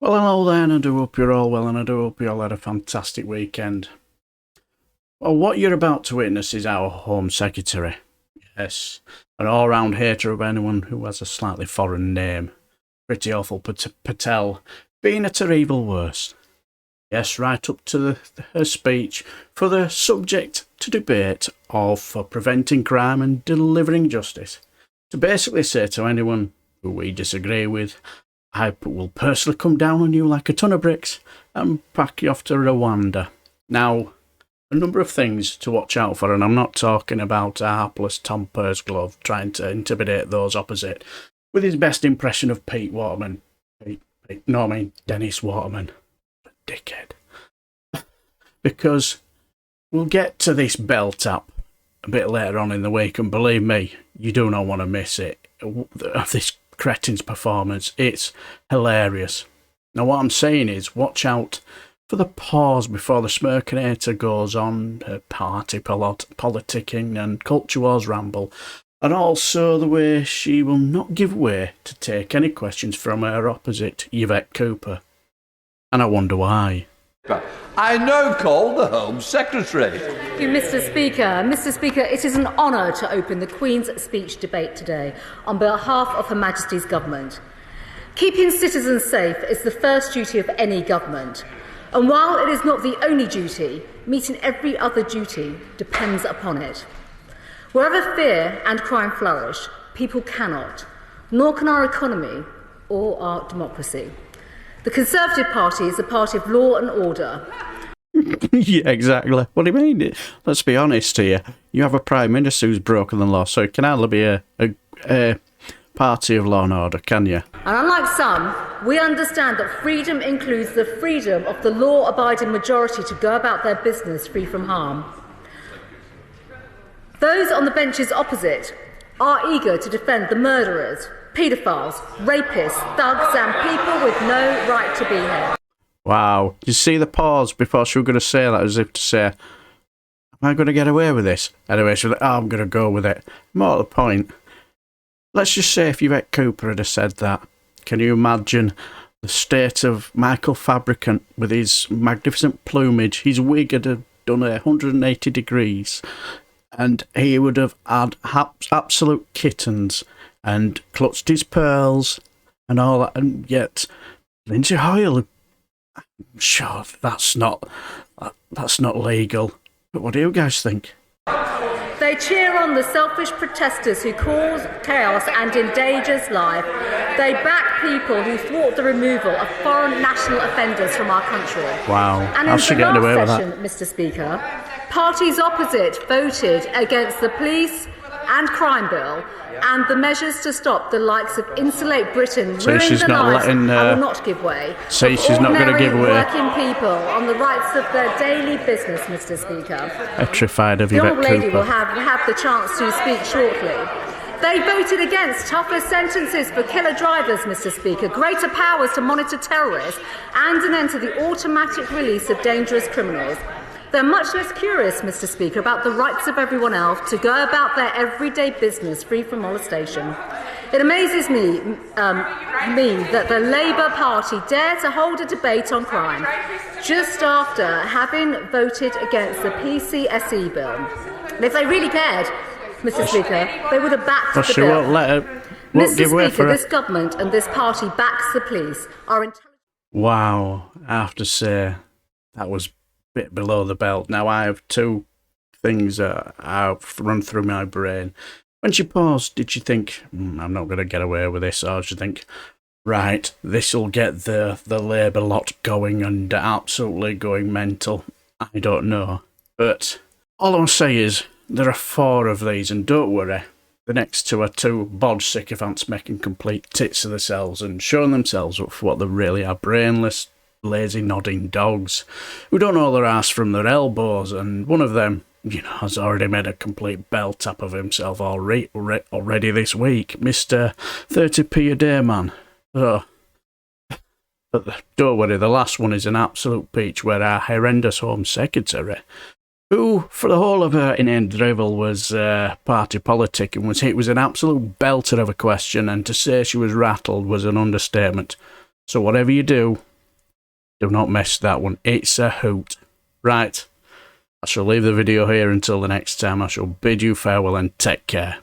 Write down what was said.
Well, hello there, and I do hope you're all well, and I do hope you all had a fantastic weekend. Well, what you're about to witness is our Home Secretary. Yes, an all-round hater of anyone who has a slightly foreign name. Pretty awful Patel, being at her evil worst. Yes, right up to her speech for the subject to debate of for preventing crime and delivering justice. To basically say to anyone who we disagree with, I will personally come down on you like a ton of bricks and pack you off to Rwanda. Now, a number of things to watch out for, and I'm not talking about a hapless Tom Pursglove trying to intimidate those opposite with his best impression of Pete Waterman. Dennis Waterman. Dickhead. Because we'll get to this bell tap a bit later on in the week, and believe me, you do not want to miss it. This cretin's performance, it's hilarious. Now what I'm saying is, watch out for the pause before the Smirkinator goes on her party politicking and culture wars ramble, and also the way she will not give way to take any questions from her opposite, Yvette Cooper. And I wonder why. I now call the Home Secretary. Thank you, Mr. Speaker. Mr. Speaker, it is an honour to open the Queen's speech debate today on behalf of Her Majesty's Government. Keeping citizens safe is the first duty of any government. And while it is not the only duty, meeting every other duty depends upon it. Wherever fear and crime flourish, people cannot, nor can our economy or our democracy. The Conservative Party is a party of law and order. Yeah, exactly. What do you mean? Let's be honest here. You have a Prime Minister who's broken the law, so it can hardly be a party of law and order, can you? And unlike some, we understand that freedom includes the freedom of the law-abiding majority to go about their business free from harm. Those on the benches opposite are eager to defend the murderers, paedophiles, rapists, thugs and people with no right to be here. Wow. You see the pause before she was going to say that, as if to say, am I going to get away with this? Anyway, she was like, I'm going to go with it. More to the point, let's just say if Yvette Cooper had said that, can you imagine the state of Michael Fabricant with his magnificent plumage? His wig had done 180 degrees, and he would have had absolute kittens and clutched his pearls and all that, and yet Lindsay Hoyle, I'm sure that's not legal. But what do you guys think? They cheer on the selfish protesters who cause chaos and endangers life. They back people who thwart the removal of foreign national offenders from our country. Wow, And how's she in the getting away with last that? session, Mr. Speaker, parties opposite voted against the police and crime bill and the measures to stop the likes of Insulate Britain, So ruin she's the not lives letting, and will not give way. say of she's not gonna ordinary give way. working people on the rights of their daily business, Mr. Speaker. Petrified of The Yvette Honourable Lady Cooper. will have the chance to speak shortly. They voted against tougher sentences for killer drivers, Mr. Speaker, greater powers to monitor terrorists, and an end to the automatic release of dangerous criminals. They're much less curious, Mr. Speaker, about the rights of everyone else to go about their everyday business free from molestation. It amazes me that the Labour Party dare to hold a debate on crime just after having voted against the PCSE bill. And if they really cared, Mr. Speaker, they would have backed But the she bill. won't let her. Won't Mr. give way Speaker, for this it. government and this party backs the police. Wow, I have to say that was a bit below the belt. Now I have two things that have run through my brain. When she paused, did she think, I'm not going to get away with this, or did she think, right, this'll get the Labour lot going and absolutely going mental? I don't know. But all I want to say is, there are 4 of these, and don't worry, the next 2 are 2 bodge sycophants making complete tits of themselves and showing themselves up for what they really are: brainless, lazy, nodding dogs who don't know their arse from their elbows, and one of them, has already made a complete bell tap of himself already this week, Mr. 30p a day man. Oh. But don't worry, the last one is an absolute peach, where our horrendous Home Secretary, who for the whole of her inane drivel was party politic and was an absolute belter of a question, and to say she was rattled was an understatement. So whatever you do not miss that one. It's a hoot. Right, I shall leave the video here until the next time. I shall bid you farewell and take care.